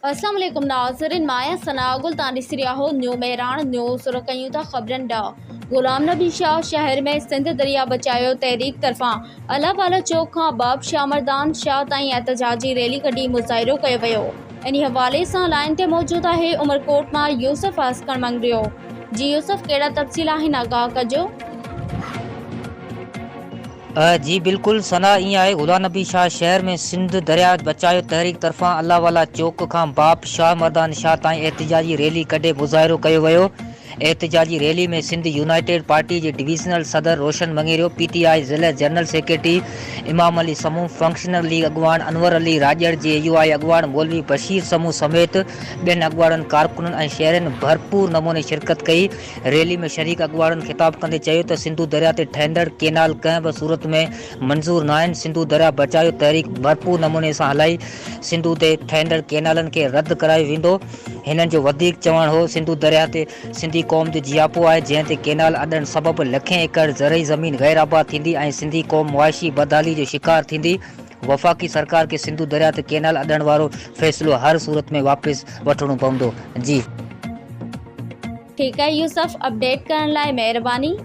अस्सलाम वालेकुम नाज़रीन, माया सनागुल तानिसरियाहो न्यू मेहरान न्यूज़ रखयूं था खबरन डा। गुलाम नबी शाह शहर में सिंध दरिया बचायो तहरीक तरफा अल्लाह वाला चौक खां बाब शामरदान शाह ताईं एहतजाजी रैली कढी मुज़ाहिरो कयो वियो। इन हवाले सां लाइन ते मौजूद आहे उमरकोट मां यूसुफ अस्कर मंगरियो। जी यूसुफ, कहिड़ा तफ़सील आहिनि, आगाह कजो। जी बिल्कुल सना ईअं आहे। गुलाम नबी शाह शहर में सिंध दरिया बचायो तहरीक तरफ़ां अल्लाह वाला चौक खां बाप शाह मर्दान शाह ताईं एहतजाजी रैली कढे मुज़ाहिरो कयो वियो। एहतजाजी रैली में सिंध यूनाइटेड पार्टी के डिवीज़नल सदर रोशन मंगेरियो, PTI ज़िले जनरल सेक्रेटरी इमाम अली समूह, functional league अगवान Anwar Ali Rajar, JUI अगवान मौलवी बशीर समूह समेत बेन अगवान कारकुनन ऐं शहरन भरपूर नमूने शिरकत कई। रैली में शरीक अगवान खिताब कंदे चयो त सिंधु दरिया ते ठहंदड़ केनाल कंहिं बि सूरत में मंजूर न आहिनि। सिंधु दरिया बचायो तहरीक भरपूर नमूने सां हलाई सिंधु ते ठहंदड़ केनालनि खे रद्द करायो वेंदो। हिननि जो वधीक चवण हो सिंधु दरिया ते सिंधी क़ौम जो जियापो आहे, जंहिं ते केनाल अॾण सबबि लखें एकड़ ज़रई ज़मीन गैर आबाद थींदी ऐं सिंधी क़ौम मुआशी बदहाली जो शिकार थींदी। वफ़ाक़ी सरकार के सिंधु दरिया ते केनाल अॾण वारो फ़ैसिलो हर सूरत में वापसि वठणो पवंदो। जी ठीक है यूसुफ, अपडेट करण लाइ महिरबानी।